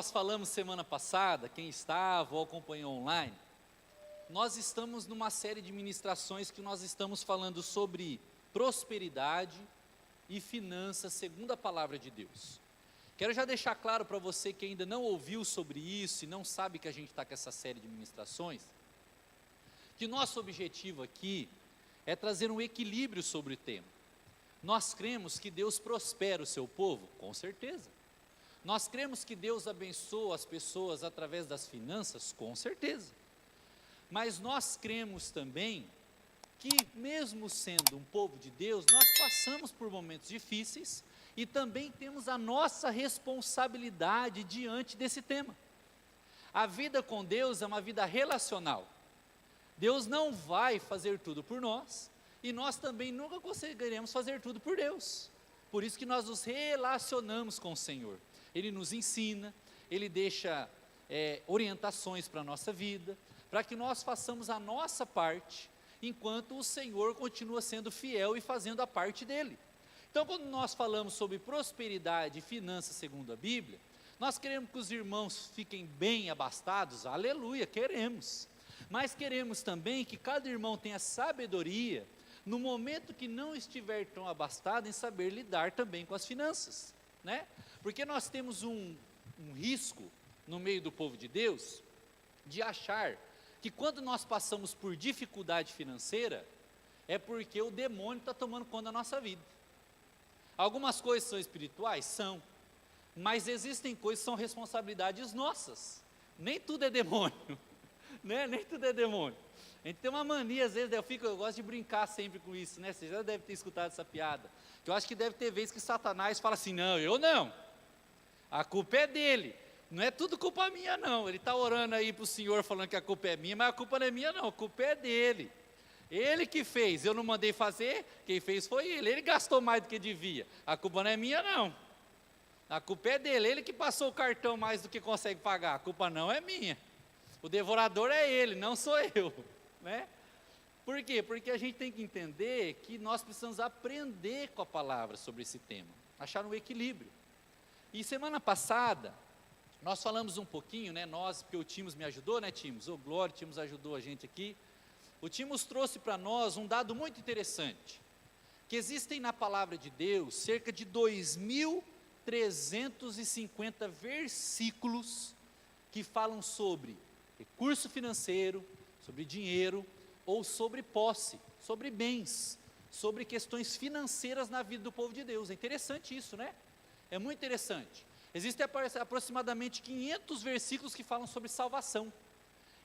nós falamos semana passada, quem estava ou acompanhou online, nós estamos numa série de ministrações que nós estamos falando sobre prosperidade e finanças segundo a palavra de Deus. Quero já deixar claro para você que ainda não ouviu sobre isso e não sabe que a gente está com essa série de ministrações, que nosso objetivo aqui é trazer um equilíbrio sobre o tema. Nós cremos que Deus prospera o seu povo? Com certeza. Nós cremos que Deus abençoa as pessoas através das finanças? Com certeza. Mas nós cremos também que, mesmo sendo um povo de Deus, nós passamos por momentos difíceis e também temos a nossa responsabilidade diante desse tema. A vida com Deus é uma vida relacional. Deus não vai fazer tudo por nós e nós também nunca conseguiremos fazer tudo por Deus. Por isso que nós nos relacionamos com o Senhor. Ele nos ensina, Ele deixa orientações para a nossa vida, para que nós façamos a nossa parte, enquanto o Senhor continua sendo fiel e fazendo a parte dele. Então, quando nós falamos sobre prosperidade e finanças segundo a Bíblia, nós queremos que os irmãos fiquem bem abastados, aleluia, queremos. Mas queremos também que cada irmão tenha sabedoria, no momento que não estiver tão abastado, em saber lidar também com as finanças, né? Porque nós temos um risco no meio do povo de Deus, de achar que quando nós passamos por dificuldade financeira, é porque o demônio está tomando conta da nossa vida. Algumas coisas são espirituais? São, mas existem coisas que são responsabilidades nossas, nem tudo é demônio, né? Nem tudo é demônio. A gente tem uma mania, às vezes, eu gosto de brincar sempre com isso, né? Você já deve ter escutado essa piada, que eu acho que deve ter vezes que Satanás fala assim, não, eu não, a culpa é dele, não é tudo culpa minha não, ele está orando aí para o Senhor falando que a culpa é minha, mas a culpa não é minha não, a culpa é dele, ele que fez, eu não mandei fazer, quem fez foi ele gastou mais do que devia, a culpa não é minha não, a culpa é dele, ele que passou o cartão mais do que consegue pagar, a culpa não é minha, o devorador é ele, não sou eu, né? Por quê? Porque a gente tem que entender que nós precisamos aprender com a palavra sobre esse tema, achar um equilíbrio. E semana passada, nós falamos um pouquinho, né, porque o Timos me ajudou, né, Timos? Ô, glória, o Timos ajudou a gente aqui. O Timos trouxe para nós um dado muito interessante, que existem na palavra de Deus cerca de 2.350 versículos que falam sobre recurso financeiro, sobre dinheiro, ou sobre posse, sobre bens, sobre questões financeiras na vida do povo de Deus. É interessante isso, né? É muito interessante. Existem aproximadamente 500 versículos que falam sobre salvação,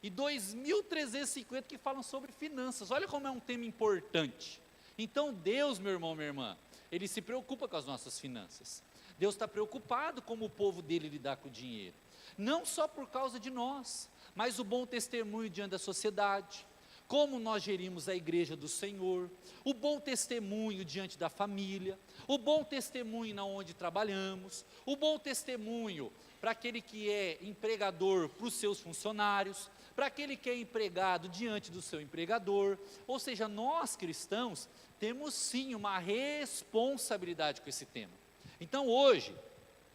e 2.350 que falam sobre finanças. Olha como é um tema importante. Então Deus, meu irmão, minha irmã, Ele se preocupa com as nossas finanças. Deus está preocupado como o povo dele lidar com o dinheiro. Não só por causa de nós, mas o bom testemunho diante da sociedade, como nós gerimos a igreja do Senhor, o bom testemunho diante da família, o bom testemunho na onde trabalhamos, o bom testemunho para aquele que é empregador para os seus funcionários, para aquele que é empregado diante do seu empregador. Ou seja, nós cristãos temos sim uma responsabilidade com esse tema. Então hoje,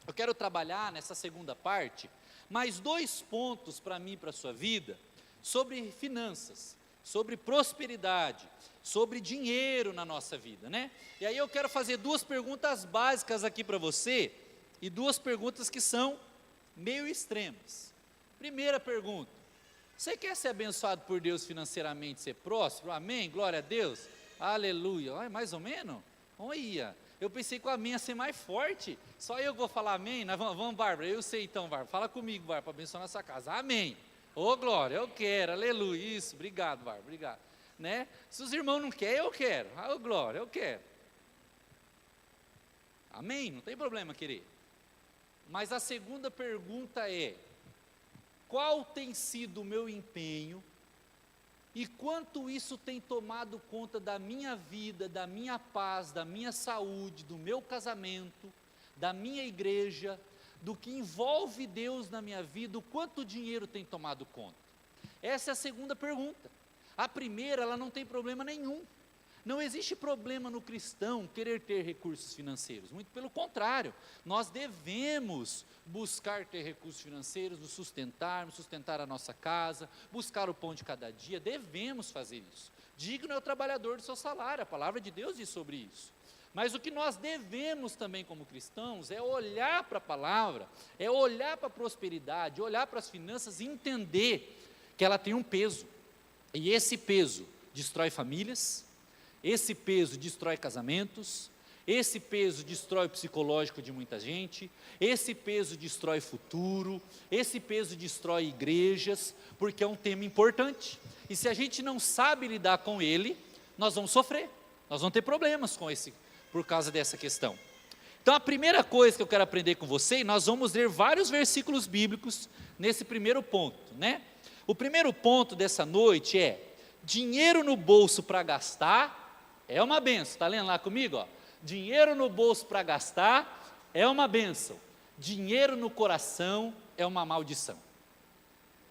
eu quero trabalhar nessa segunda parte, mais 2 pontos para mim e para a sua vida, sobre finanças, sobre prosperidade, sobre dinheiro na nossa vida, né? E aí eu quero fazer 2 perguntas básicas aqui para você, e 2 perguntas que são meio extremas. Primeira pergunta, você quer ser abençoado por Deus financeiramente, ser próspero? Amém? Glória a Deus? Aleluia. Olha, mais ou menos? Olha, eu pensei que o amém ia ser mais forte, só eu vou falar amém? Vamos, Bárbara, eu sei então, Bárbara, fala comigo, Bárbara, para abençoar nossa casa, amém. Ô, glória, eu quero, aleluia, isso, obrigado, Bárbara, obrigado, né? Se os irmãos não querem, eu quero, ô, glória, eu quero, amém, não tem problema querer. Mas a segunda pergunta é, qual tem sido o meu empenho, e quanto isso tem tomado conta da minha vida, da minha paz, da minha saúde, do meu casamento, da minha igreja, do que envolve Deus na minha vida, o quanto o dinheiro tem tomado conta? Essa é a segunda pergunta. A primeira, ela não tem problema nenhum. Não existe problema no cristão querer ter recursos financeiros, muito pelo contrário, nós devemos buscar ter recursos financeiros, nos sustentarmos, sustentar a nossa casa, buscar o pão de cada dia, devemos fazer isso. Digno é o trabalhador do seu salário, a palavra de Deus diz sobre isso. Mas o que nós devemos também como cristãos é olhar para a palavra, é olhar para a prosperidade, olhar para as finanças e entender que ela tem um peso. E esse peso destrói famílias, esse peso destrói casamentos, esse peso destrói o psicológico de muita gente, esse peso destrói futuro, esse peso destrói igrejas, porque é um tema importante. E se a gente não sabe lidar com ele, nós vamos sofrer, nós vamos ter problemas por causa dessa questão. Então a primeira coisa que eu quero aprender com você, e nós vamos ler vários versículos bíblicos nesse primeiro ponto, né? O primeiro ponto dessa noite é: dinheiro no bolso para gastar é uma benção. Está lendo lá comigo? Ó? Dinheiro no bolso para gastar é uma benção. Dinheiro no coração é uma maldição.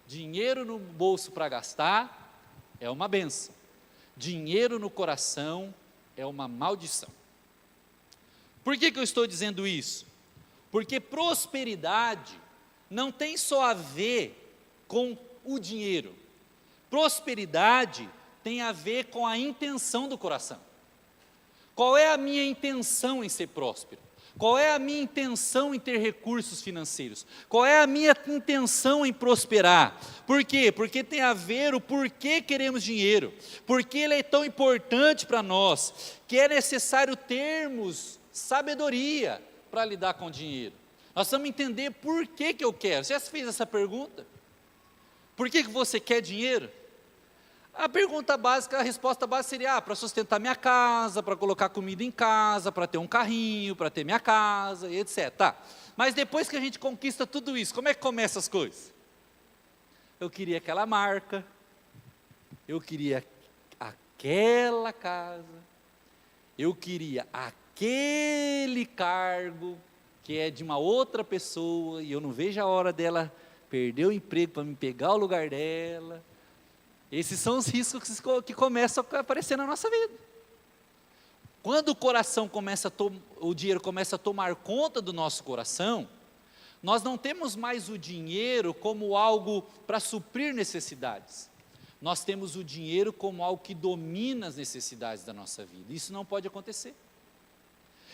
Dinheiro no bolso para gastar é uma benção. Dinheiro no coração é uma maldição. Por que eu estou dizendo isso? Porque prosperidade não tem só a ver com o dinheiro. Prosperidade tem a ver com a intenção do coração. Qual é a minha intenção em ser próspero? Qual é a minha intenção em ter recursos financeiros? Qual é a minha intenção em prosperar? Por quê? Porque tem a ver o porquê queremos dinheiro, porque ele é tão importante para nós, que é necessário termos sabedoria para lidar com o dinheiro. Nós precisamos entender por que eu quero. Você já fez essa pergunta? Por que você quer dinheiro? A pergunta básica, a resposta básica seria: para sustentar minha casa, para colocar comida em casa, para ter um carrinho, para ter minha casa, e etc. Tá. Mas depois que a gente conquista tudo isso, como é que começam as coisas? Eu queria aquela marca, eu queria aquela casa, eu queria aquele cargo que é de uma outra pessoa e eu não vejo a hora dela perder o emprego para me pegar o lugar dela. Esses são os riscos que começam a aparecer na nossa vida. Quando o dinheiro começa a tomar conta do nosso coração, nós não temos mais o dinheiro como algo para suprir necessidades. Nós temos o dinheiro como algo que domina as necessidades da nossa vida. Isso não pode acontecer.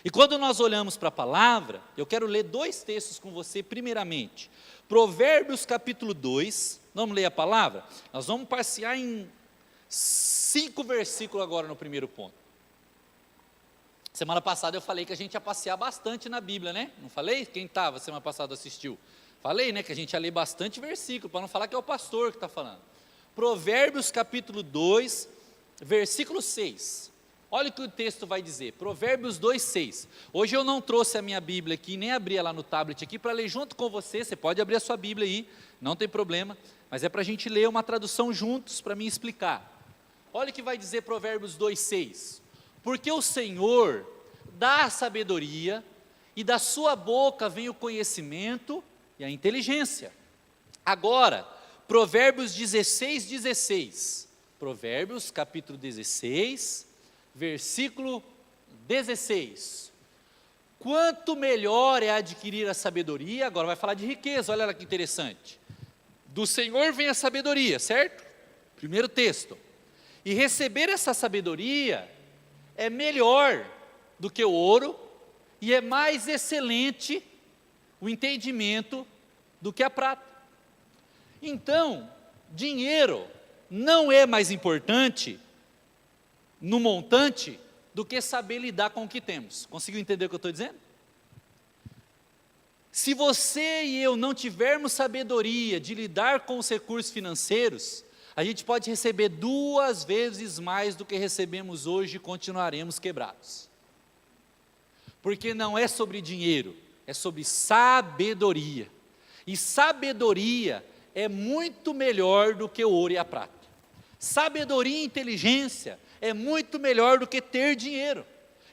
E quando nós olhamos para a palavra, eu quero ler 2 textos com você primeiramente. Provérbios capítulo 2, vamos ler a palavra? Nós vamos passear em 5 versículos agora no primeiro ponto. Semana passada eu falei que a gente ia passear bastante na Bíblia, né? Não falei? Quem estava semana passada assistiu? Falei, né, que a gente ia ler bastante versículo, para não falar que é o pastor que está falando. Provérbios capítulo 2, versículo 6. Olha o que o texto vai dizer, Provérbios 2,6. Hoje eu não trouxe a minha Bíblia aqui, nem abri ela no tablet aqui para ler junto com você. Você pode abrir a sua Bíblia aí, não tem problema, mas é para a gente ler uma tradução juntos para me explicar. Olha o que vai dizer Provérbios 2,6. Porque o Senhor dá a sabedoria, e da sua boca vem o conhecimento e a inteligência. Agora, Provérbios 16. Provérbios capítulo 16, versículo 16. Quanto melhor é adquirir a sabedoria, agora vai falar de riqueza, olha lá que interessante. Do Senhor vem a sabedoria, certo? Primeiro texto. E receber essa sabedoria é melhor do que o ouro, e é mais excelente o entendimento do que a prata. Então, dinheiro não é mais importante no montante do que saber lidar com o que temos. Conseguiu entender o que eu estou dizendo? Se você e eu não tivermos sabedoria de lidar com os recursos financeiros, a gente pode receber 2 vezes mais do que recebemos hoje e continuaremos quebrados. Porque não é sobre dinheiro, é sobre sabedoria. E sabedoria é muito melhor do que o ouro e a prata. Sabedoria e inteligência é muito melhor do que ter dinheiro.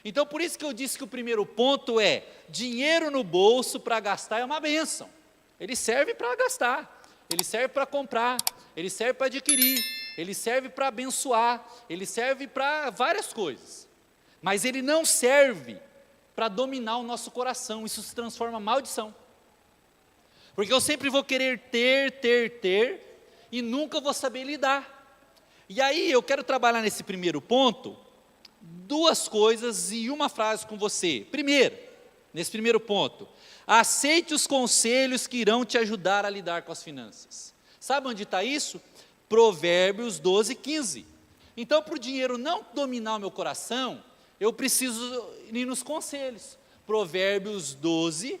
Então por isso que eu disse que o primeiro ponto é: dinheiro no bolso para gastar é uma bênção. Ele serve para gastar, ele serve para comprar, ele serve para adquirir, ele serve para abençoar, ele serve para várias coisas, mas ele não serve para dominar o nosso coração. Isso se transforma em maldição, porque eu sempre vou querer ter, e nunca vou saber lidar. E aí eu quero trabalhar nesse primeiro ponto, duas coisas e uma frase com você. Primeiro, nesse primeiro ponto, aceite os conselhos que irão te ajudar a lidar com as finanças. Sabe onde está isso? Provérbios 12, 15. Então, para o dinheiro não dominar o meu coração, eu preciso ir nos conselhos. Provérbios 12,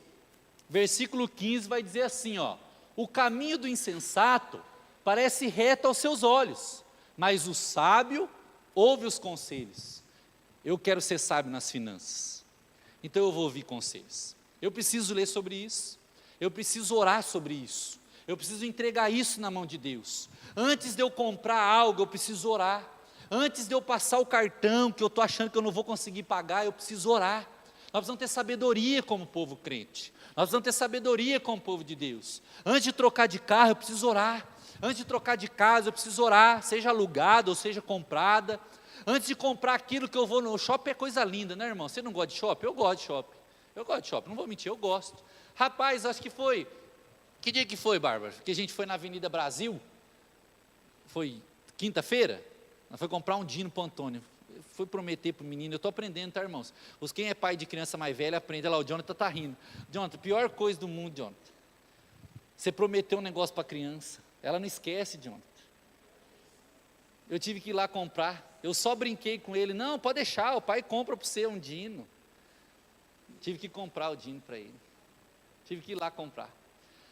versículo 15 vai dizer assim, ó: o caminho do insensato parece reto aos seus olhos, mas o sábio ouve os conselhos. Eu quero ser sábio nas finanças, então eu vou ouvir conselhos. Eu preciso ler sobre isso, eu preciso orar sobre isso, eu preciso entregar isso na mão de Deus. Antes de eu comprar algo, eu preciso orar. Antes de eu passar o cartão, que eu estou achando que eu não vou conseguir pagar, eu preciso orar. Nós precisamos ter sabedoria como povo crente, nós precisamos ter sabedoria como povo de Deus. Antes de trocar de carro, eu preciso orar. Antes de trocar de casa, eu preciso orar, seja alugada ou seja comprada. Antes de comprar aquilo que eu vou no shopping, é coisa linda, né, irmão? Você não gosta de shopping? Eu gosto de shopping. Eu gosto de shopping, não vou mentir, eu gosto. Rapaz, acho que foi, que dia que foi, Bárbara? Que a gente foi na Avenida Brasil, foi quinta-feira, nós foi comprar um Dino para o Antônio. Eu fui prometer para o menino, eu estou aprendendo, tá, irmãos? Quem é pai de criança mais velha, aprende. Olha lá, o Jonathan está rindo. Jonathan, pior coisa do mundo, Jonathan, você prometeu um negócio para a criança, ela não esquece, Jonathan. Eu tive que ir lá comprar, eu só brinquei com ele, não, pode deixar, o pai compra para você um Dino. Tive que comprar o Dino para ele, tive que ir lá comprar.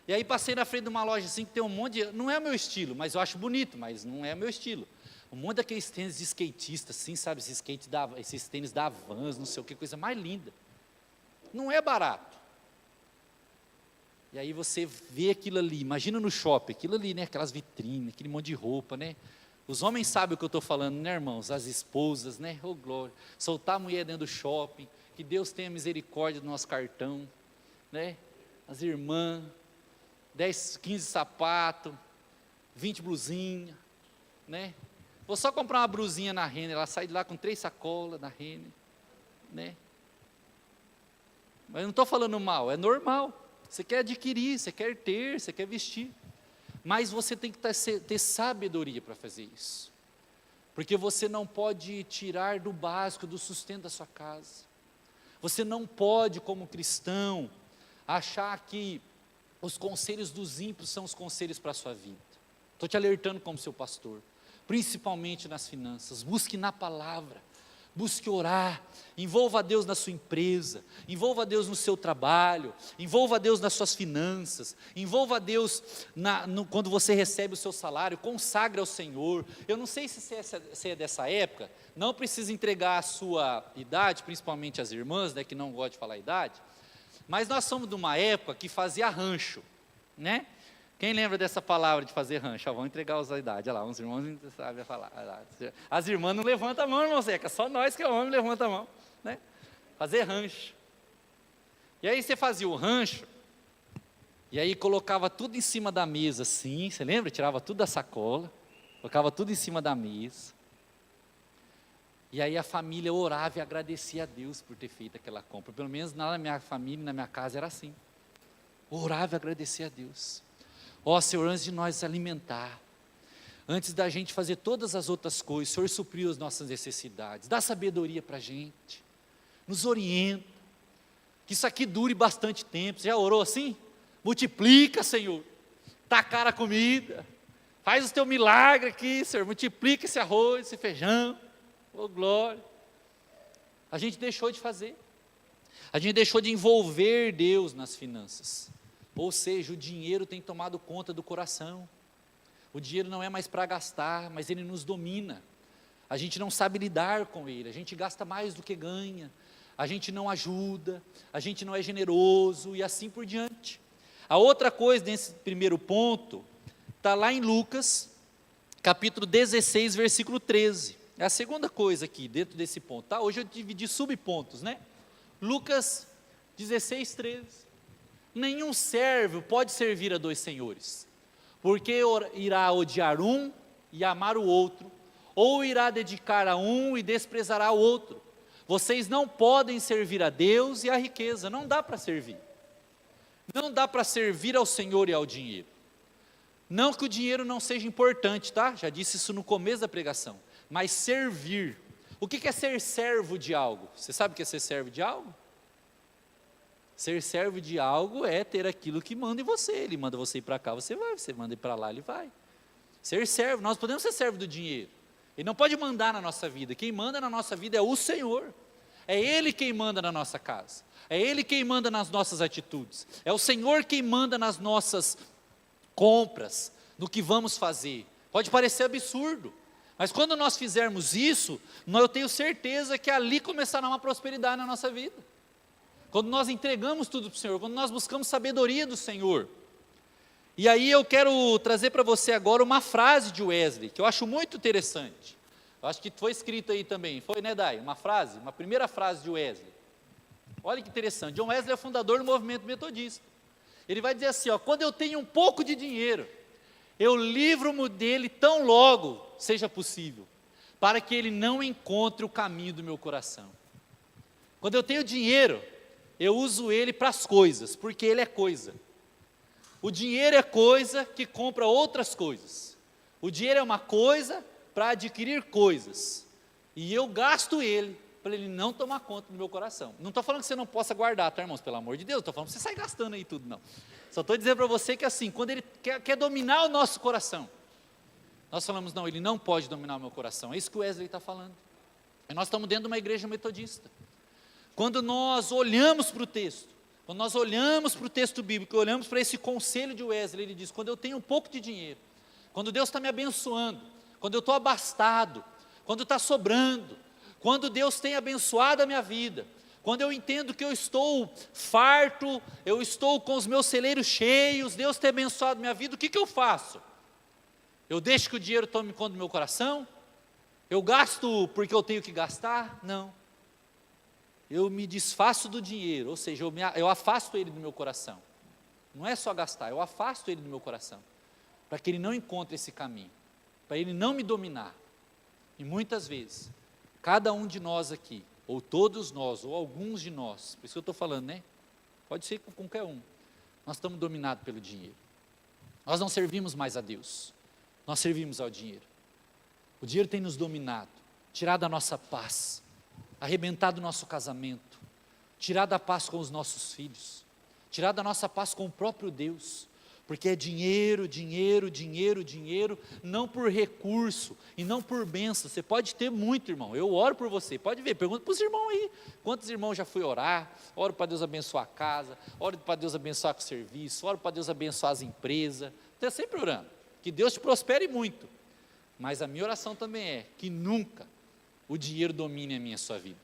E aí passei na frente de uma loja assim, que tem um monte de, não é o meu estilo, mas eu acho bonito, mas não é o meu estilo. Um monte daqueles tênis de skatista, assim, sabe, esses tênis da Vans, não sei o que, coisa mais linda. Não é barato. E aí você vê aquilo ali, imagina no shopping, aquilo ali, né, aquelas vitrines, aquele monte de roupa, né. Os homens sabem o que eu estou falando, né, irmãos? As esposas, né, oh glória, soltar a mulher dentro do shopping, que Deus tenha misericórdia do nosso cartão, né, as irmãs, 10, 15 sapatos, 20 blusinhas, né, vou só comprar uma blusinha na Renner, ela sai de lá com 3 sacolas na Renner, né, mas eu não estou falando mal, é normal, você quer adquirir, você quer ter, você quer vestir, mas você tem que ter sabedoria para fazer isso, porque você não pode tirar do básico, do sustento da sua casa, você não pode como cristão, achar que os conselhos dos ímpios são os conselhos para a sua vida. Estou te alertando como seu pastor, principalmente nas finanças, busque na palavra, busque orar, envolva a Deus na sua empresa, envolva a Deus no seu trabalho, envolva a Deus nas suas finanças, envolva a Deus quando você recebe o seu salário, consagre ao Senhor. Eu não sei se você é dessa época, não precisa entregar a sua idade, principalmente as irmãs, né, que não gostam de falar a idade, mas nós somos de uma época que fazia rancho, né? Quem lembra dessa palavra de fazer rancho? Vamos entregar a idade, olha lá, uns irmãos não sabem falar. As irmãs não levantam a mão, irmão Zeca, só nós que é homem levanta a mão, né? Fazer rancho. E aí você fazia o rancho, e aí colocava tudo em cima da mesa assim, você lembra? Tirava tudo da sacola, colocava tudo em cima da mesa, e aí a família orava e agradecia a Deus por ter feito aquela compra. Pelo menos na minha família, na minha casa era assim, orava e agradecia a Deus. Ó Senhor, antes de nós alimentar, antes da gente fazer todas as outras coisas, o Senhor supriu as nossas necessidades, dá sabedoria para a gente, nos orienta, que isso aqui dure bastante tempo. Você já orou assim? Multiplica, Senhor, tacar a comida, faz o teu milagre aqui, Senhor, multiplica esse arroz, esse feijão, oh glória. A gente deixou de fazer, a gente deixou de envolver Deus nas finanças. Ou seja, o dinheiro tem tomado conta do coração, o dinheiro não é mais para gastar, mas ele nos domina, a gente não sabe lidar com ele, a gente gasta mais do que ganha, a gente não ajuda, a gente não é generoso e assim por diante. A outra coisa nesse primeiro ponto, está lá em Lucas, capítulo 16, versículo 13, é a segunda coisa aqui, dentro desse ponto, tá? Hoje eu dividi subpontos, né? Lucas 16, 13. Nenhum servo pode servir a 2 senhores, porque irá odiar um e amar o outro, ou irá dedicar a um e desprezará o outro. Vocês não podem servir a Deus e à riqueza, não dá para servir. Não dá para servir ao Senhor e ao dinheiro. Não que o dinheiro não seja importante, tá? Já disse isso no começo da pregação. Mas servir. O que é ser servo de algo? Você sabe o que é ser servo de algo? Ser servo de algo é ter aquilo que manda em você. Ele manda você ir para cá, você vai. Você manda ir para lá, ele vai. Ser servo, nós podemos ser servo do dinheiro. Ele não pode mandar na nossa vida. Quem manda na nossa vida é o Senhor. É Ele quem manda na nossa casa. É Ele quem manda nas nossas atitudes. É o Senhor quem manda nas nossas compras, no que vamos fazer. Pode parecer absurdo, mas quando nós fizermos isso, eu tenho certeza que ali começará uma prosperidade na nossa vida. Quando nós entregamos tudo para o Senhor, quando nós buscamos sabedoria do Senhor. E aí eu quero trazer para você agora uma frase de Wesley, que eu acho muito interessante. Eu acho que foi escrito aí também, foi, né, Dai? Uma primeira frase de Wesley. Olha que interessante, John Wesley é o fundador do movimento metodista. Ele vai dizer assim, ó, quando eu tenho um pouco de dinheiro, eu livro-me dele tão logo seja possível, para que ele não encontre o caminho do meu coração. Quando eu tenho dinheiro, eu uso ele para as coisas, porque ele é coisa. O dinheiro é coisa que compra outras coisas. O dinheiro é uma coisa para adquirir coisas. E eu gasto ele para ele não tomar conta do meu coração. Não estou falando que você não possa guardar, tá, irmãos? Pelo amor de Deus, estou falando que você sai gastando aí tudo, não. Só estou dizendo para você que assim, quando ele quer dominar o nosso coração, nós falamos, não, ele não pode dominar o meu coração. É isso que o Wesley está falando. E nós estamos dentro de uma igreja metodista. Quando nós olhamos para o texto, quando nós olhamos para o texto bíblico, olhamos para esse conselho de Wesley, ele diz, quando eu tenho um pouco de dinheiro, quando Deus está me abençoando, quando eu estou abastado, quando está sobrando, quando Deus tem abençoado a minha vida, quando eu entendo que eu estou farto, eu estou com os meus celeiros cheios, Deus tem abençoado a minha vida, o que eu faço? Eu deixo que o dinheiro tome conta do meu coração? Eu gasto porque eu tenho que gastar? Não. Eu me desfaço do dinheiro, ou seja, eu afasto ele do meu coração. Não é só gastar, eu afasto ele do meu coração, para que ele não encontre esse caminho, para ele não me dominar. E muitas vezes, cada um de nós aqui, ou todos nós, ou alguns de nós, por isso que eu estou falando, né? Pode ser com qualquer um, nós estamos dominados pelo dinheiro. Nós não servimos mais a Deus, nós servimos ao dinheiro. O dinheiro tem nos dominado, tirado a nossa paz, arrebentado o nosso casamento, tirado a paz com os nossos filhos, tirado a nossa paz com o próprio Deus, porque é dinheiro, dinheiro, dinheiro, dinheiro, não por recurso e não por bênção. Você pode ter muito, irmão, eu oro por você, pode ver, pergunta para os irmãos aí, quantos irmãos já foi orar, oro para Deus abençoar a casa, oro para Deus abençoar o serviço, oro para Deus abençoar as empresas, estou sempre orando, que Deus te prospere muito, mas a minha oração também é, que nunca o dinheiro domine a minha e a sua vida,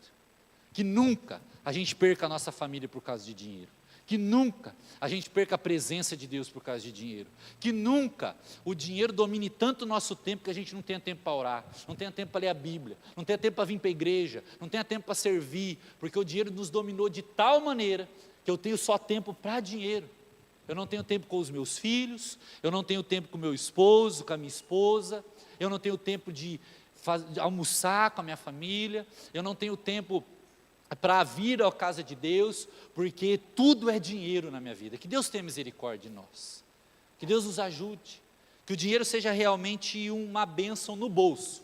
que nunca a gente perca a nossa família por causa de dinheiro, que nunca a gente perca a presença de Deus por causa de dinheiro, que nunca o dinheiro domine tanto o nosso tempo que a gente não tenha tempo para orar, não tenha tempo para ler a Bíblia, não tenha tempo para vir para a igreja, não tenha tempo para servir, porque o dinheiro nos dominou de tal maneira que eu tenho só tempo para dinheiro. Eu não tenho tempo com os meus filhos, eu não tenho tempo com o meu esposo, com a minha esposa, eu não tenho tempo de almoçar com a minha família, eu não tenho tempo para vir à casa de Deus, porque tudo é dinheiro na minha vida. Que Deus tenha misericórdia de nós, que Deus nos ajude, que o dinheiro seja realmente uma bênção no bolso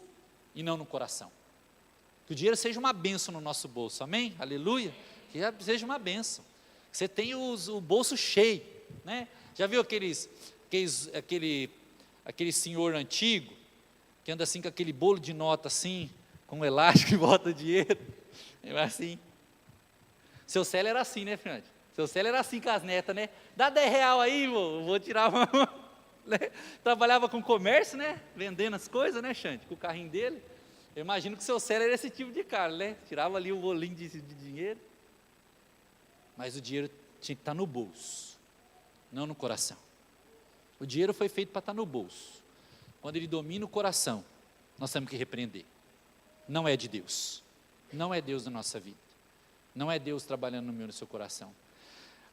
e não no coração, que o dinheiro seja uma bênção no nosso bolso, amém? Aleluia, que seja uma bênção, que você tenha o bolso cheio, né? Já viu aquele senhor antigo, que anda assim com aquele bolo de nota assim, com um elástico e bota dinheiro, é assim. Seu Célio era assim, né, Fernando? Seu Célio era assim com as netas, né? Dá 10 real aí, vou tirar uma. Né? Trabalhava com comércio, né? Vendendo as coisas, né, Xande? Com o carrinho dele. Eu imagino que o seu Célio era esse tipo de cara, né? Tirava ali o bolinho de dinheiro. Mas o dinheiro tinha que estar no bolso, não no coração. O dinheiro foi feito para estar no bolso. Quando ele domina o coração, nós temos que repreender. Não é de Deus. Não é Deus na nossa vida. Não é Deus trabalhando no meu e no seu coração.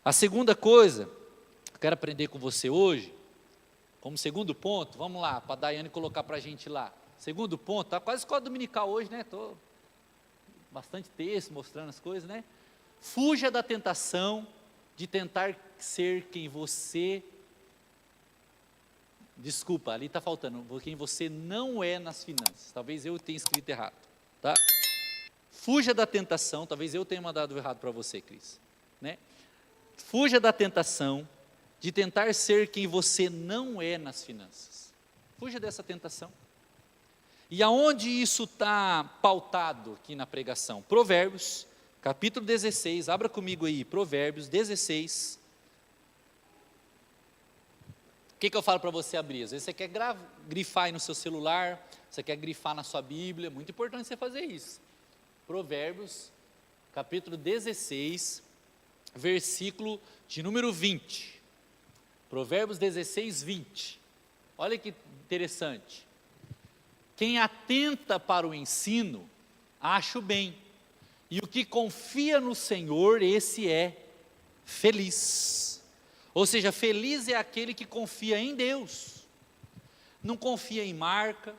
A segunda coisa que eu quero aprender com você hoje Como segundo ponto, vamos lá, para a Daiane colocar para a gente lá. Segundo ponto, está quase escola dominical hoje, né? Estou bastante texto mostrando as coisas, né? Fuja da tentação de tentar ser quem você... Desculpa, ali está faltando, quem você não é nas finanças. Talvez eu tenha escrito errado, tá? Fuja da tentação, talvez eu tenha mandado errado para você, Cris, né? Fuja da tentação de tentar ser quem você não é nas finanças. Fuja dessa tentação. E aonde isso está pautado aqui na pregação? Provérbios, capítulo 16, abra comigo aí, Provérbios 16. O que eu falo para você abrir? Às vezes você quer grifar aí no seu celular, você quer grifar na sua Bíblia, muito importante você fazer isso. Provérbios, capítulo 16, versículo de número 20. Provérbios 16, 20. Olha que interessante. Quem atenta para o ensino, acha o bem, e o que confia no Senhor, esse é feliz. Ou seja, feliz é aquele que confia em Deus, não confia em marca,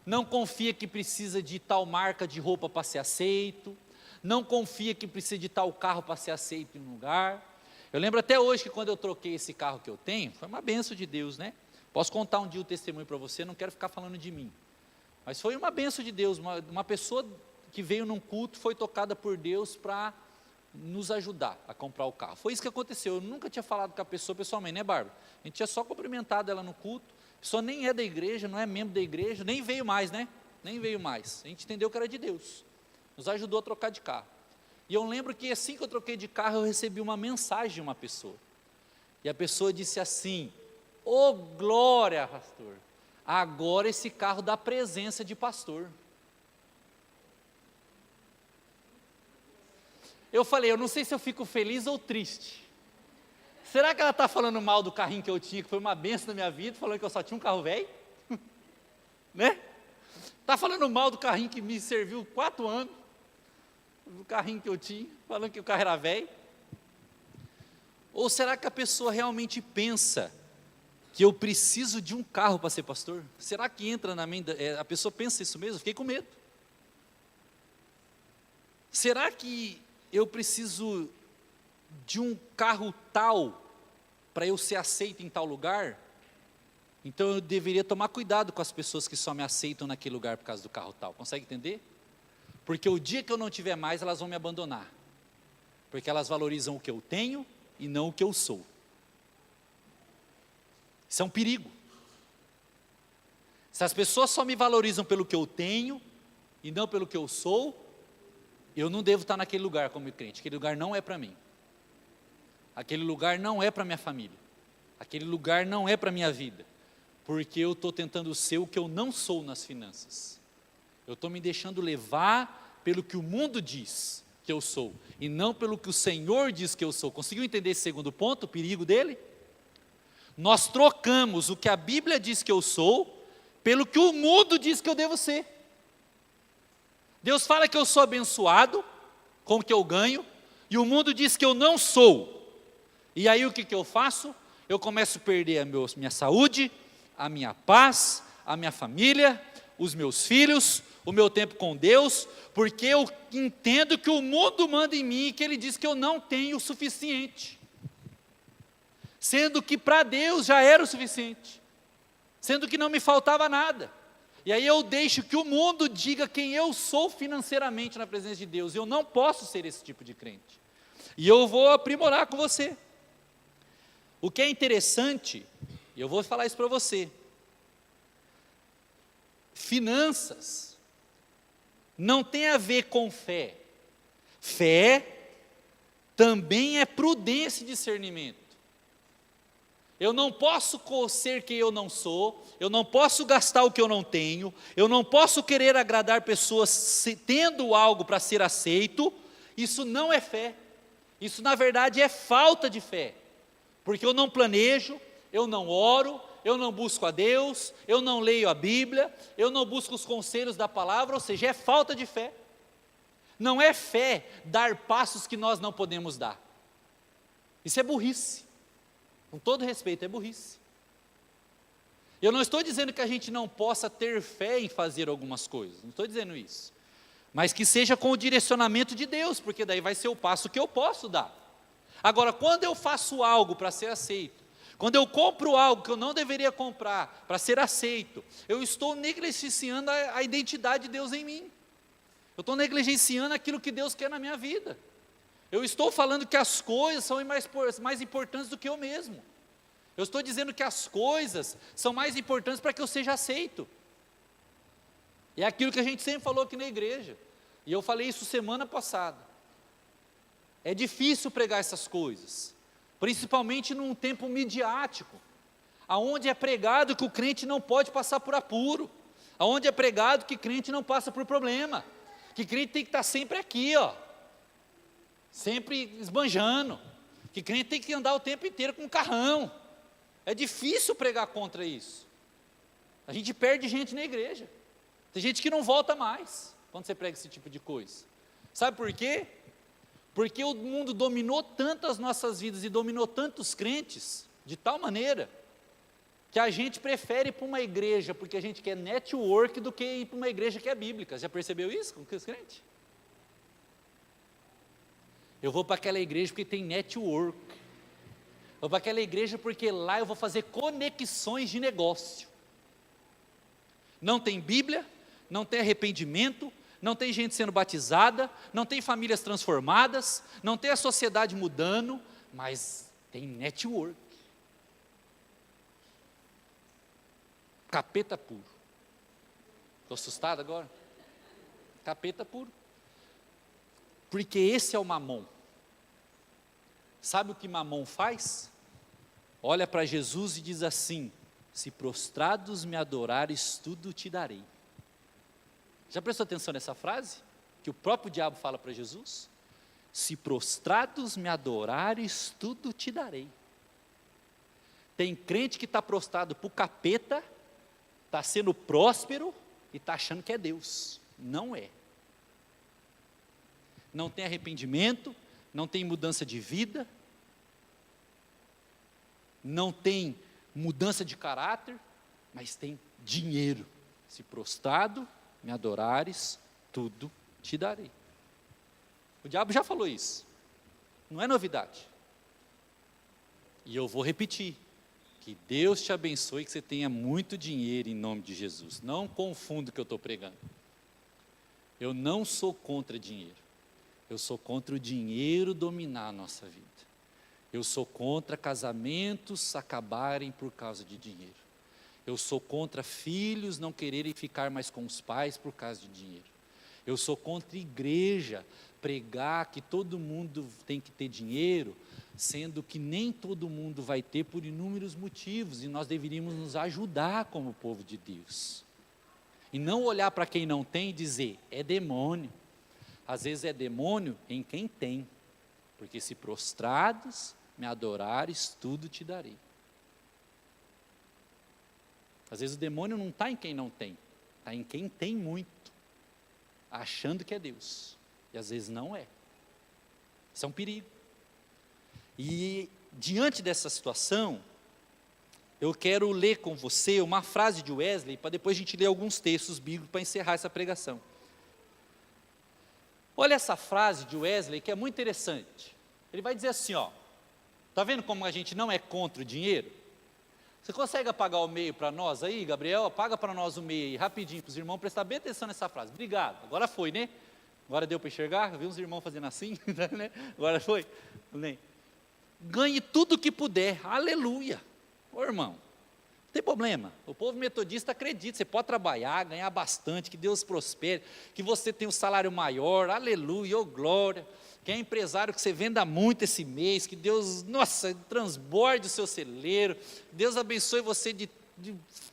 não confia que precisa de tal marca de roupa para ser aceito, não confia que precisa de tal carro para ser aceito em um lugar. Eu lembro até hoje que quando eu troquei esse carro que eu tenho, foi uma bênção de Deus, né? Posso contar um dia o testemunho para você, não quero ficar falando de mim. Mas foi uma bênção de Deus, uma pessoa que veio num culto, foi tocada por Deus para nos ajudar a comprar o carro. Foi isso que aconteceu, eu nunca tinha falado com a pessoa pessoalmente, né, Bárbara? A gente tinha só cumprimentado ela no culto, a pessoa nem é da igreja, não é membro da igreja, nem veio mais, né? Nem veio mais, a gente entendeu que era de Deus, nos ajudou a trocar de carro. E eu lembro que assim que eu troquei de carro, eu recebi uma mensagem de uma pessoa, e a pessoa disse assim: ô glória, pastor, agora esse carro dá presença de pastor. Eu falei, eu não sei se eu fico feliz ou triste. Será que ela está falando mal do carrinho que eu tinha, que foi uma benção na minha vida, falando que eu só tinha um carro velho? Né? Está falando mal do carrinho que me serviu 4 anos, do carrinho que eu tinha, falando que o carro era velho? Ou será que a pessoa realmente pensa que eu preciso de um carro para ser pastor? Será que entra na mente, a pessoa pensa isso mesmo? Eu fiquei com medo. Será que eu preciso de um carro tal para eu ser aceito em tal lugar? Então eu deveria tomar cuidado com as pessoas que só me aceitam naquele lugar por causa do carro tal. Consegue entender? Porque o dia que eu não tiver mais, elas vão me abandonar. Porque elas valorizam o que eu tenho e não o que eu sou. Isso é um perigo. Se as pessoas só me valorizam pelo que eu tenho e não pelo que eu sou, eu não devo estar naquele lugar como crente. Aquele lugar não é para mim. Aquele lugar não é para minha família. Aquele lugar não é para minha vida. Porque eu estou tentando ser o que eu não sou nas finanças. Eu estou me deixando levar pelo que o mundo diz que eu sou, e não pelo que o Senhor diz que eu sou. Conseguiu entender esse segundo ponto, o perigo dele? Nós trocamos o que a Bíblia diz que eu sou, pelo que o mundo diz que eu devo ser. Deus fala que eu sou abençoado com o que eu ganho, e o mundo diz que eu não sou. E aí o que eu faço? Eu começo a perder a minha saúde, a minha paz, a minha família, os meus filhos, o meu tempo com Deus, porque eu entendo que o mundo manda em mim e que ele diz que eu não tenho o suficiente. Sendo que para Deus já era o suficiente. Sendo que não me faltava nada. E aí eu deixo que o mundo diga quem eu sou financeiramente na presença de Deus. Eu não posso ser esse tipo de crente. E eu vou aprimorar com você. O que é interessante, e eu vou falar isso para você, finanças não tem a ver com fé. Fé também é prudência e discernimento. Eu não posso ser quem eu não sou, eu não posso gastar o que eu não tenho, eu não posso querer agradar pessoas tendo algo para ser aceito. Isso não é fé, isso na verdade é falta de fé, porque eu não planejo, eu não oro, eu não busco a Deus, eu não leio a Bíblia, eu não busco os conselhos da palavra, ou seja, é falta de fé. Não é fé dar passos que nós não podemos dar, isso é burrice. Com todo respeito, é burrice. Eu não estou dizendo que a gente não possa ter fé em fazer algumas coisas, não estou dizendo isso. Mas que seja com o direcionamento de Deus, porque daí vai ser o passo que eu posso dar. Agora, quando eu faço algo para ser aceito, quando eu compro algo que eu não deveria comprar para ser aceito, eu estou negligenciando a identidade de Deus em mim. Eu estou negligenciando aquilo que Deus quer na minha vida. Eu estou falando que as coisas são mais importantes do que eu mesmo. Eu estou dizendo que as coisas são mais importantes para que eu seja aceito. É aquilo que a gente sempre falou aqui na igreja. E eu falei isso semana passada. É difícil pregar essas coisas, principalmente num tempo midiático, aonde é pregado que o crente não pode passar por apuro, aonde é pregado que crente não passa por problema, que crente tem que estar sempre aqui, ó, sempre esbanjando, que crente tem que andar o tempo inteiro com um carrão. É difícil pregar contra isso. A gente perde gente na igreja. Tem gente que não volta mais quando você prega esse tipo de coisa. Sabe por quê? Porque o mundo dominou tanto as nossas vidas e dominou tantos crentes, de tal maneira, que a gente prefere ir para uma igreja porque a gente quer network do que ir para uma igreja que é bíblica. Já percebeu isso com os crentes? Eu vou para aquela igreja porque tem network. Eu vou para aquela igreja porque lá eu vou fazer conexões de negócio. Não tem Bíblia, não tem arrependimento, não tem gente sendo batizada, não tem famílias transformadas, não tem a sociedade mudando, mas tem network. Capeta puro. Estou assustado agora? Capeta puro. Porque esse é o mamon. Sabe o que mamon faz? Olha para Jesus e diz assim: se prostrados me adorares, tudo te darei. Já prestou atenção nessa frase? Que o próprio diabo fala para Jesus? Se prostrados me adorares, tudo te darei. Tem crente que está prostrado para o capeta, está sendo próspero e está achando que é Deus. Não é. Não tem arrependimento, não tem mudança de vida, não tem mudança de caráter, mas tem dinheiro. Se prostrado me adorares, tudo te darei. O diabo já falou isso, não é novidade. E eu vou repetir: que Deus te abençoe, que você tenha muito dinheiro em nome de Jesus. Não confunda o que eu estou pregando. Eu não sou contra dinheiro, eu sou contra o dinheiro dominar a nossa vida. Eu sou contra casamentos acabarem por causa de dinheiro. Eu sou contra filhos não quererem ficar mais com os pais por causa de dinheiro. Eu sou contra igreja pregar que todo mundo tem que ter dinheiro, sendo que nem todo mundo vai ter por inúmeros motivos, e nós deveríamos nos ajudar como povo de Deus. E não olhar para quem não tem e dizer, é demônio. Às vezes é demônio em quem tem, porque se prostrados me adorares, tudo te darei. Às vezes o demônio não está em quem não tem, está em quem tem muito, achando que é Deus, e às vezes não é. Isso é um perigo. E diante dessa situação, eu quero ler com você uma frase de Wesley, para depois a gente ler alguns textos bíblicos para encerrar essa pregação. Olha essa frase de Wesley que é muito interessante. Ele vai dizer assim, ó, está vendo como a gente não é contra o dinheiro? Você consegue apagar o meio para nós aí, Gabriel? Apaga para nós o meio aí, rapidinho, para os irmãos prestar bem atenção nessa frase. Obrigado, agora foi, né? Agora deu para enxergar? Vi uns irmãos fazendo assim, né? Agora foi. Ganhe tudo que puder, aleluia. Ô irmão, não tem problema, o povo metodista acredita, você pode trabalhar, ganhar bastante, que Deus prospere, que você tenha um salário maior, aleluia, ô glória. Quem é empresário, que você venda muito esse mês, que Deus, nossa, transborde o seu celeiro, Deus abençoe você de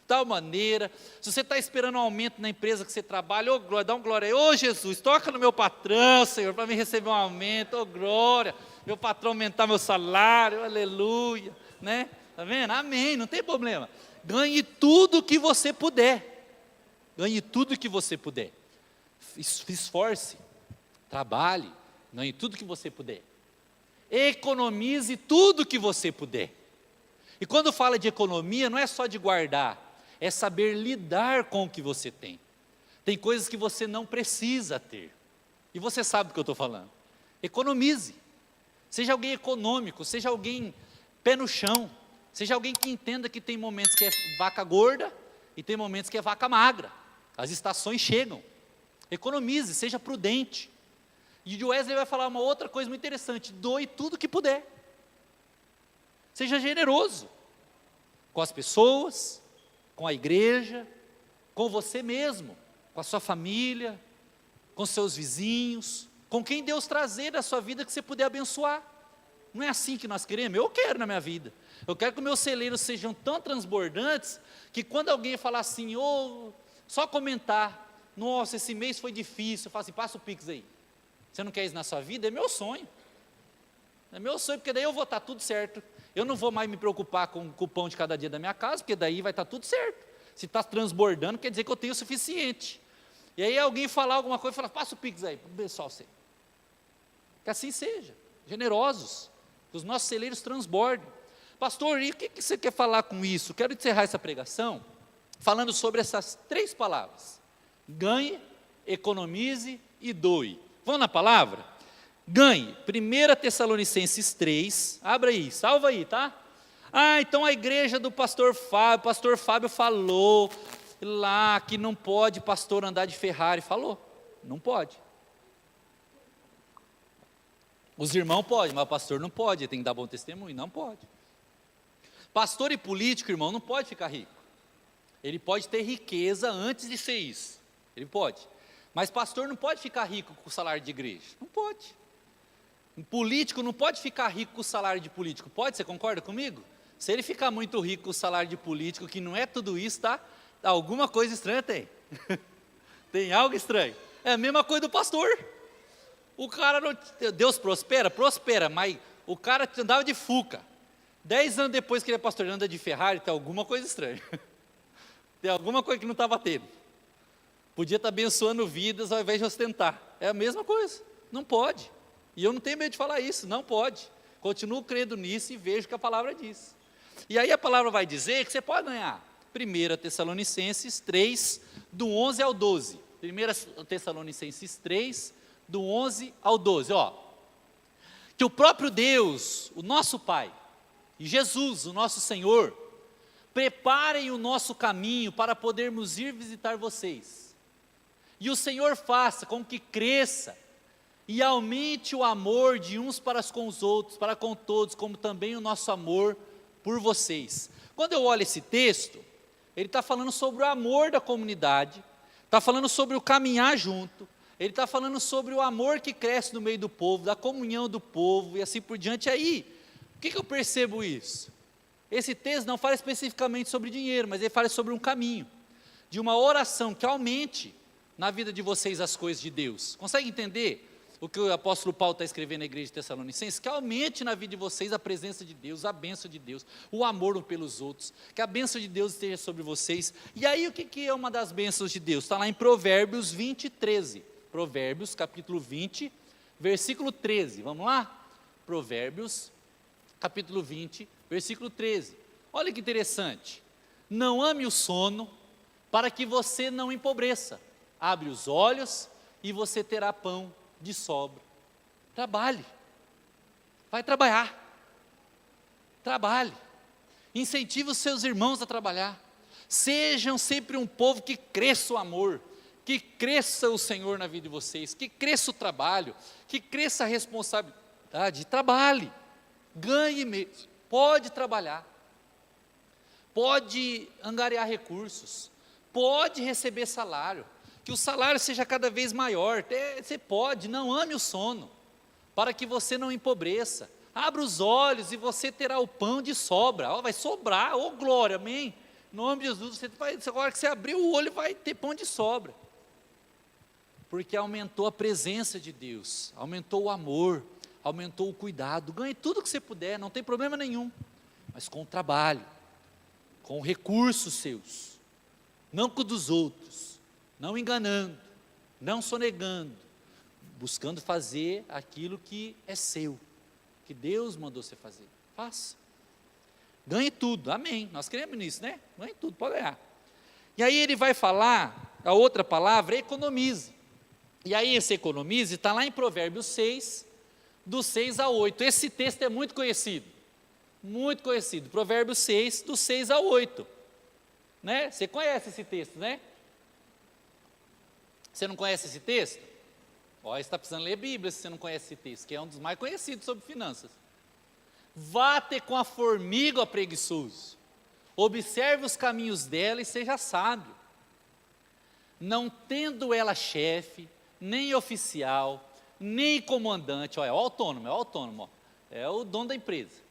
tal maneira. Se você está esperando um aumento na empresa que você trabalha, ô glória, dá um glória aí, ô Jesus, toca no meu patrão, Senhor, para mim receber um aumento, ô glória, meu patrão aumentar meu salário, aleluia, né? Está vendo? Amém, não tem problema. Ganhe tudo que você puder. Ganhe tudo que você puder. Esforce, trabalhe, ganhe tudo que você puder. Economize tudo que você puder. E quando fala de economia, não é só de guardar. é saber lidar com o que você tem. Tem coisas que você não precisa ter. E você sabe do que eu estou falando. Economize. Seja alguém econômico, seja alguém pé no chão, seja alguém que entenda que tem momentos que é vaca gorda e tem momentos que é vaca magra. As estações chegam. Economize, seja prudente. E o Wesley vai falar uma outra coisa muito interessante: doe tudo que puder. Seja generoso com as pessoas, com a igreja, com você mesmo, com a sua família, com seus vizinhos, com quem Deus trazer da sua vida que você puder abençoar. Não é assim que nós queremos? Eu quero na minha vida. Eu quero que meus celeiros sejam tão transbordantes que quando alguém falar assim, só comentar, nossa, esse mês foi difícil, eu falo assim, passa o Pix aí. Você não quer isso na sua vida? É meu sonho. É meu sonho, porque daí eu vou estar tudo certo. Eu não vou mais me preocupar com o cupom de cada dia da minha casa, porque daí vai estar tudo certo. Se está transbordando, quer dizer que eu tenho o suficiente. E aí alguém falar alguma coisa, fala, passa o Pix aí, para o pessoal ser. Que assim seja, generosos, que os nossos celeiros transbordem. Pastor, e o que você quer falar com isso? Quero encerrar essa pregação falando sobre essas 3 palavras: ganhe, economize e doe. Vamos na palavra? Ganhe. 1 Tessalonicenses 3, abra aí, salva aí, tá? Então a igreja do pastor Fábio falou lá que não pode pastor andar de Ferrari. Falou, não pode. Os irmãos podem, mas o pastor não pode, ele tem que dar bom testemunho, não pode. Pastor e político, irmão, não pode ficar rico. Ele pode ter riqueza antes de ser isso, ele pode. Mas pastor não pode ficar rico com o salário de igreja, não pode. Um político não pode ficar rico com o salário de político, pode? Você concorda comigo? Se ele ficar muito rico com o salário de político, que não é tudo isso, tá? Alguma coisa estranha tem. Tem algo estranho. É a mesma coisa do pastor. O cara, Deus prospera, mas o cara andava de Fuca. 10 anos depois que ele é pastor, ele anda de Ferrari, tem alguma coisa estranha. Tem alguma coisa que não está batendo. Podia estar abençoando vidas ao invés de ostentar. É a mesma coisa, não pode. E eu não tenho medo de falar isso, não pode. Continuo crendo nisso e vejo o que a palavra diz. E aí a palavra vai dizer que você pode ganhar. 1 Tessalonicenses 3, do 11 ao 12. 1 Tessalonicenses 3, do 11 ao 12, que o próprio Deus, o nosso Pai, e Jesus, o nosso Senhor, preparem o nosso caminho para podermos ir visitar vocês, e o Senhor faça com que cresça, e aumente o amor de uns para com os outros, para com todos, como também o nosso amor por vocês. Quando eu olho esse texto, ele está falando sobre o amor da comunidade, está falando sobre o caminhar junto, ele está falando sobre o amor que cresce no meio do povo, da comunhão do povo e assim por diante. Aí, o que eu percebo isso? Esse texto não fala especificamente sobre dinheiro, mas ele fala sobre um caminho, de uma oração que aumente na vida de vocês as coisas de Deus. Consegue entender o que o apóstolo Paulo está escrevendo na igreja de Tessalonicenses? Que aumente na vida de vocês a presença de Deus, a bênção de Deus, o amor um pelos outros, que a bênção de Deus esteja sobre vocês. E aí o que é uma das bênçãos de Deus? Está lá em Provérbios 20, 13. Provérbios, capítulo 20, versículo 13, vamos lá? Provérbios, capítulo 20, versículo 13, olha que interessante: não ame o sono, para que você não empobreça, abre os olhos e você terá pão de sobra. Trabalhe, vai trabalhar, trabalhe, incentive os seus irmãos a trabalhar, sejam sempre um povo que cresça o amor, que cresça o Senhor na vida de vocês, que cresça o trabalho, que cresça a responsabilidade. Trabalhe, ganhe mesmo, pode trabalhar, pode angariar recursos, pode receber salário, que o salário seja cada vez maior, você pode, não ame o sono, para que você não empobreça, abra os olhos e você terá o pão de sobra, vai sobrar, glória, amém? Em nome de Jesus, agora que você abrir o olho vai ter pão de sobra, porque aumentou a presença de Deus, aumentou o amor, aumentou o cuidado. Ganhe tudo que você puder, não tem problema nenhum, mas com o trabalho, com recursos seus, não com o dos outros, não enganando, não sonegando, buscando fazer aquilo que é seu, que Deus mandou você fazer. Faça, ganhe tudo, amém, nós cremos nisso, né? Ganhe tudo, pode ganhar. E aí ele vai falar, a outra palavra é economize. E aí esse economize está lá em Provérbios 6, do 6 a 8. Esse texto é muito conhecido, Provérbios 6, do 6 a 8. Né? Você conhece esse texto, né? Você não conhece esse texto? Ó, você está precisando ler Bíblia se você não conhece esse texto, que é um dos mais conhecidos sobre finanças. Vá ter com a formiga, ó preguiçoso, observe os caminhos dela e seja sábio. Não tendo ela chefe, nem oficial, nem comandante, ó, é o autônomo, ó, é o dono da empresa.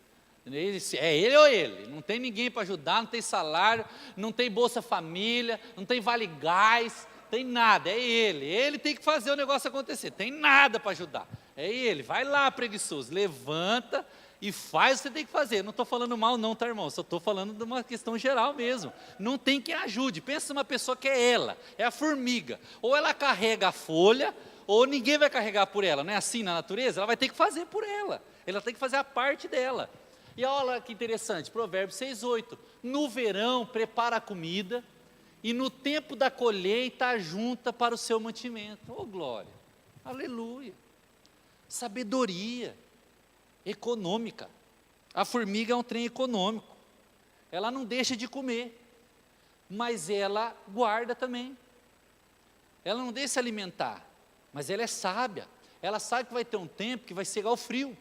É ele ou ele, não tem ninguém para ajudar, não tem salário, não tem Bolsa Família, não tem Vale Gás, tem nada, é ele tem que fazer o negócio acontecer, tem nada para ajudar, é ele, vai lá preguiçoso, levanta e faz o que você tem que fazer. Não estou falando mal não, tá irmão, só estou falando de uma questão geral mesmo, não tem quem ajude. Pensa numa pessoa que é ela, é a formiga, ou ela carrega a folha, ou ninguém vai carregar por ela, não é assim na natureza? Ela vai ter que fazer por ela tem que fazer a parte dela. E olha que interessante, Provérbios 6:8, no verão prepara a comida, e no tempo da colheita ajunta para o seu mantimento. Oh glória, aleluia, sabedoria econômica. A formiga é um trem econômico, ela não deixa de comer, mas ela guarda também, ela não deixa se alimentar, mas ela é sábia, ela sabe que vai ter um tempo que vai chegar o frio,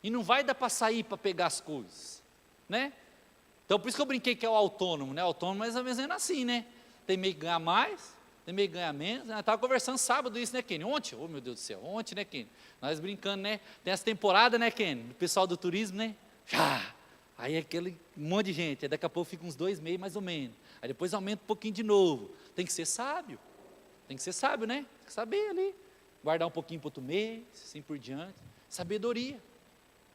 e não vai dar para sair para pegar as coisas, né? Então por isso que eu brinquei que é o autônomo, né? O autônomo mais ou menos é assim, né? Tem meio que ganhar mais, tem meio que ganhar menos. Eu estava conversando sábado isso, né, Kenny? Ontem, oh meu Deus do céu, ontem, né, Kenny? Nós brincando, né? Tem essa temporada, né, Kenny? Do pessoal do turismo, né? Aí aquele monte de gente, aí daqui a pouco fica uns 2 meses mais ou menos. Aí depois aumenta um pouquinho de novo. Tem que ser sábio, né? Tem que saber ali, guardar um pouquinho para outro mês, assim por diante. Sabedoria.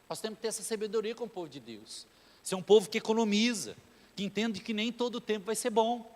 Nós temos que ter essa sabedoria com o povo de Deus. Ser um povo que economiza, que entende que nem todo o tempo vai ser bom,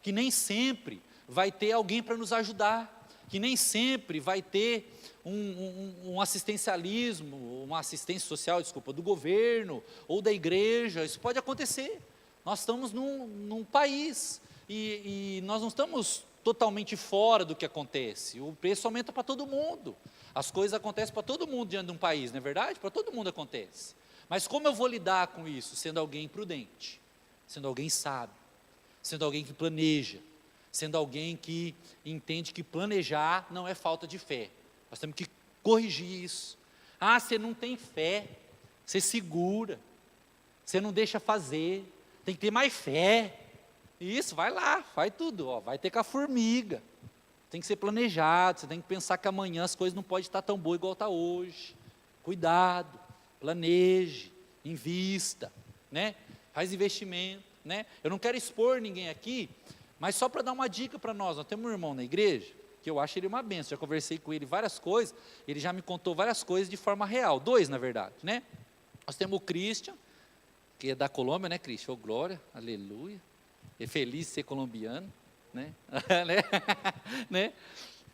que nem sempre vai ter alguém para nos ajudar, que nem sempre vai ter um assistencialismo, uma assistência social, do governo ou da igreja. Isso pode acontecer. Nós estamos num país e nós não estamos totalmente fora do que acontece. O preço aumenta para todo mundo. As coisas acontecem para todo mundo diante de um país, não é verdade? Para todo mundo acontece. Mas como eu vou lidar com isso? Sendo alguém prudente, sendo alguém sábio, sendo alguém que planeja, sendo alguém que entende que planejar não é falta de fé. Nós temos que corrigir isso. Ah, você não tem fé, você segura, você não deixa fazer, tem que ter mais fé. Isso, vai lá, faz tudo, ó, vai ter com a formiga. Tem que ser planejado, você tem que pensar que amanhã as coisas não podem estar tão boas igual está hoje. Cuidado, planeje, invista, né? Faz investimento, né? Eu não quero expor ninguém aqui, mas só para dar uma dica para nós temos um irmão na igreja, que eu acho ele uma benção, já conversei com ele várias coisas, ele já me contou várias coisas de forma real, 2 na verdade, né? Nós temos o Christian, que é da Colômbia, né, Christian? Oh, glória, aleluia, é feliz de ser colombiano, né? né?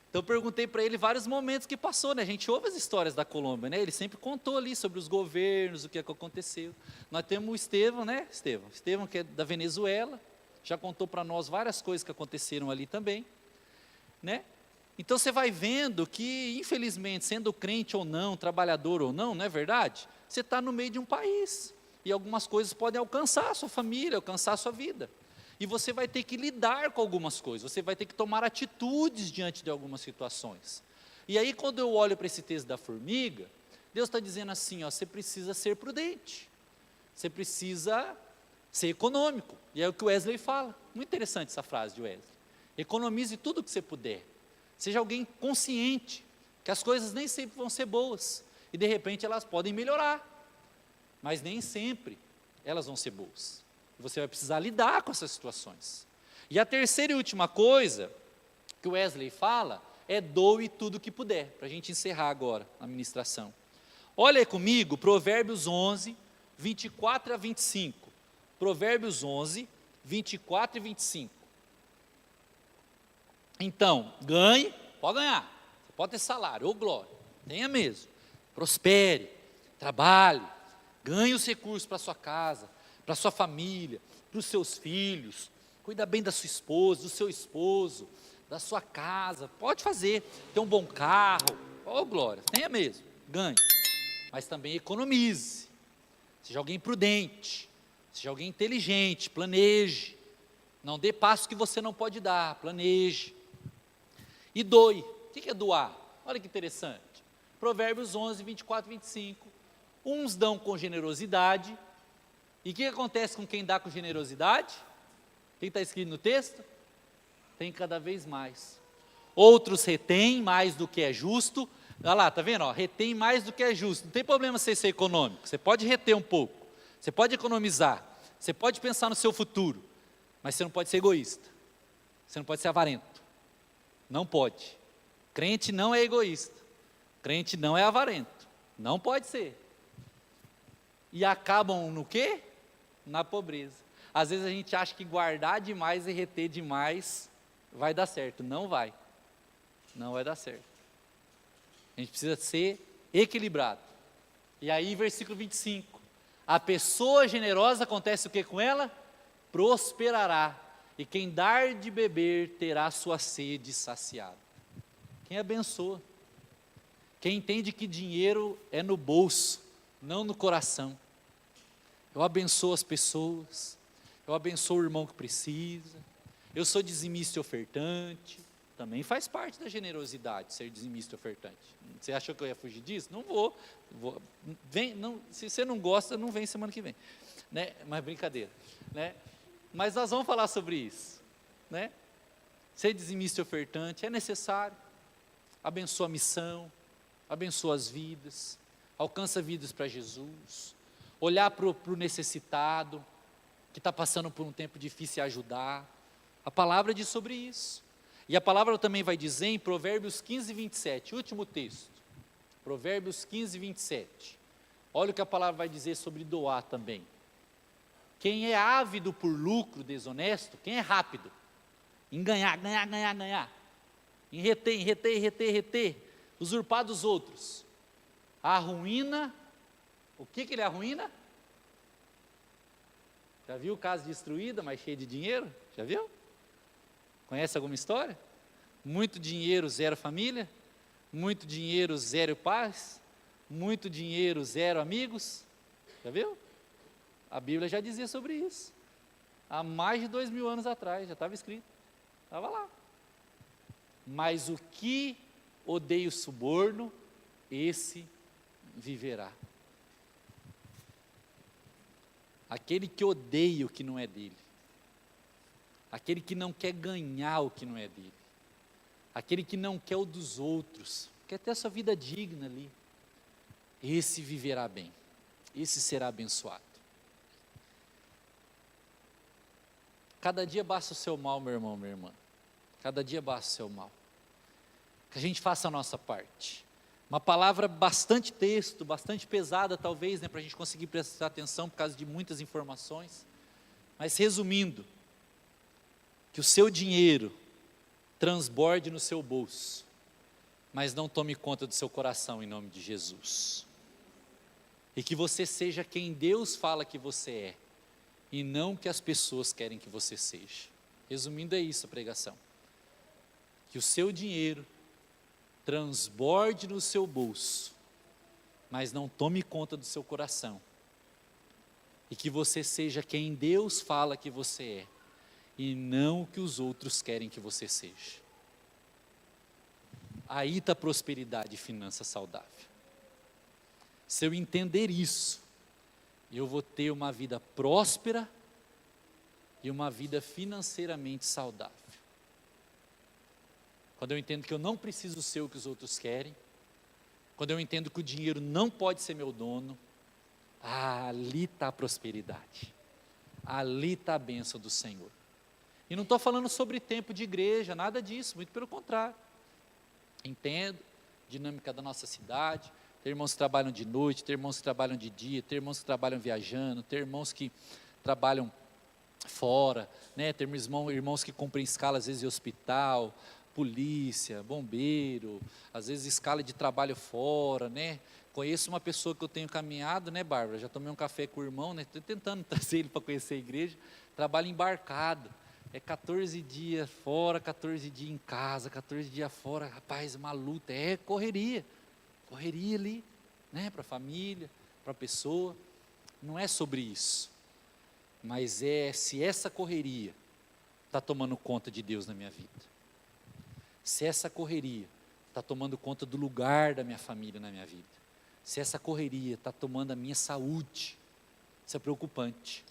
Então eu perguntei para ele vários momentos que passou, né? A gente ouve as histórias da Colômbia, né? Ele sempre contou ali sobre os governos, o que aconteceu. Nós temos o Estevão, né? Estevão que é da Venezuela, já contou para nós várias coisas que aconteceram ali também, né? Então você vai vendo que, infelizmente, sendo crente ou não, trabalhador ou não é verdade? Você está no meio de um país, e algumas coisas podem alcançar a sua família, alcançar a sua vida. E você vai ter que lidar com algumas coisas, você vai ter que tomar atitudes diante de algumas situações. E aí quando eu olho para esse texto da formiga, Deus está dizendo assim, ó, você precisa ser prudente, você precisa ser econômico. E é o que o Wesley fala, muito interessante essa frase de Wesley. Economize tudo o que você puder, seja alguém consciente, que as coisas nem sempre vão ser boas, e de repente elas podem melhorar, mas nem sempre elas vão ser boas. Você vai precisar lidar com essas situações. E a terceira e última coisa que o Wesley fala é doe tudo que puder, para a gente encerrar agora a ministração. Olha aí comigo, Provérbios 11, 24 a 25. Provérbios 11, 24 e 25. Então, ganhe, pode ganhar, você pode ter salário, ou glória, tenha mesmo. Prospere, trabalhe, ganhe os recursos para a sua casa, para a sua família, para os seus filhos, Cuida bem da sua esposa, do seu esposo, da sua casa. Pode fazer. Ter um bom carro. Oh, glória, tenha mesmo. Ganhe. Mas também economize. Seja alguém prudente. Seja alguém inteligente. Planeje. Não dê passo que você não pode dar. Planeje. E doe. O que é doar? Olha que interessante. Provérbios 11, 24 e 25. Uns dão com generosidade. E o que acontece com quem dá com generosidade? O que está escrito no texto? Tem cada vez mais. Outros retêm mais do que é justo. Olha lá, está vendo? Ó, retém mais do que é justo. Não tem problema você ser econômico. Você pode reter um pouco. Você pode economizar. Você pode pensar no seu futuro. Mas você não pode ser egoísta. Você não pode ser avarento. Não pode. Crente não é egoísta. Crente não é avarento. Não pode ser. E acabam no quê? Na pobreza. Às vezes a gente acha que guardar demais e reter demais vai dar certo. Não vai. Não vai dar certo. A gente precisa ser equilibrado. E aí, versículo 25. A pessoa generosa, acontece o que com ela? Prosperará. E quem dar de beber terá sua sede saciada. Quem abençoa. Quem entende que dinheiro é no bolso, não no coração. Eu abençoo as pessoas. Eu abençoo o irmão que precisa. Eu sou dizimista e ofertante. Também faz parte da generosidade ser dizimista e ofertante. Você achou que eu ia fugir disso? Não vou. Vem, não, se você não gosta, não vem semana que vem. Né? Mas brincadeira. Né? Mas nós vamos falar sobre isso. Né? Ser dizimista e ofertante é necessário. Abençoa a missão. Abençoa as vidas. Alcança vidas para Jesus. Olhar para o necessitado, que está passando por um tempo difícil e ajudar. A palavra diz sobre isso. E a palavra também vai dizer em Provérbios 15, 27, último texto. Provérbios 15, 27. Olha o que a palavra vai dizer sobre doar também. Quem é ávido por lucro desonesto, quem é rápido em ganhar, em reter, usurpar dos outros, arruína. O que ele arruína? Já viu casa destruída, mas cheia de dinheiro? Já viu? Conhece alguma história? Muito dinheiro, zero família. Muito dinheiro, zero paz. Muito dinheiro, zero amigos. Já viu? A Bíblia já dizia sobre isso. Há mais de 2000 anos atrás, já estava escrito. Estava lá. Mas o que odeia o suborno, esse viverá. Aquele que odeia o que não é dele. Aquele que não quer ganhar o que não é dele. Aquele que não quer o dos outros. Quer ter a sua vida digna ali. Esse viverá bem. Esse será abençoado. Cada dia basta o seu mal, meu irmão, minha irmã. Cada dia basta o seu mal. Que a gente faça a nossa parte. Uma palavra bastante texto, bastante pesada talvez, né, para a gente conseguir prestar atenção por causa de muitas informações. Mas resumindo, que o seu dinheiro transborde no seu bolso, mas não tome conta do seu coração em nome de Jesus. E que você seja quem Deus fala que você é, e não que as pessoas querem que você seja. Resumindo, é isso a pregação. Que o seu dinheiro transborde no seu bolso, mas não tome conta do seu coração. E que você seja quem Deus fala que você é, e não o que os outros querem que você seja. Aí está a prosperidade e finança saudável. Se eu entender isso, eu vou ter uma vida próspera e uma vida financeiramente saudável. Quando eu entendo que eu não preciso ser o que os outros querem, quando eu entendo que o dinheiro não pode ser meu dono, ali está a prosperidade, ali está a bênção do Senhor. E não estou falando sobre tempo de igreja, nada disso, muito pelo contrário. Entendo a dinâmica da nossa cidade, ter irmãos que trabalham de noite, ter irmãos que trabalham de dia, ter irmãos que trabalham viajando, ter irmãos que trabalham fora, né? Ter irmãos que cumprem escala às vezes em hospital, polícia, bombeiro, às vezes escala de trabalho fora, né? Conheço uma pessoa que eu tenho caminhado, né, Bárbara? Já tomei um café com o irmão, né? Estou tentando trazer ele para conhecer a igreja. Trabalha embarcado, É 14 dias fora, 14 dias em casa, 14 dias fora, rapaz, uma luta, é correria ali, né, para a família, para a pessoa. Não é sobre isso, mas é se essa correria está tomando conta de Deus na minha vida, se essa correria está tomando conta do lugar da minha família na minha vida, se essa correria está tomando a minha saúde, isso é preocupante.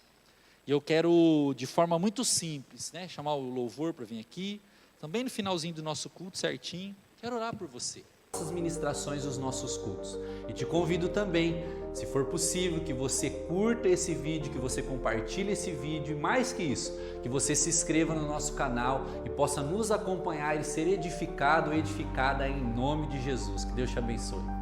E eu quero, de forma muito simples, né, chamar o louvor para vir aqui, também no finalzinho do nosso culto, certinho, quero orar por você. Essas ministrações dos nossos cultos. E te convido também, se for possível, que você curta esse vídeo, que você compartilhe esse vídeo, e mais que isso, que você se inscreva no nosso canal e possa nos acompanhar e ser edificado ou edificada em nome de Jesus. Que Deus te abençoe.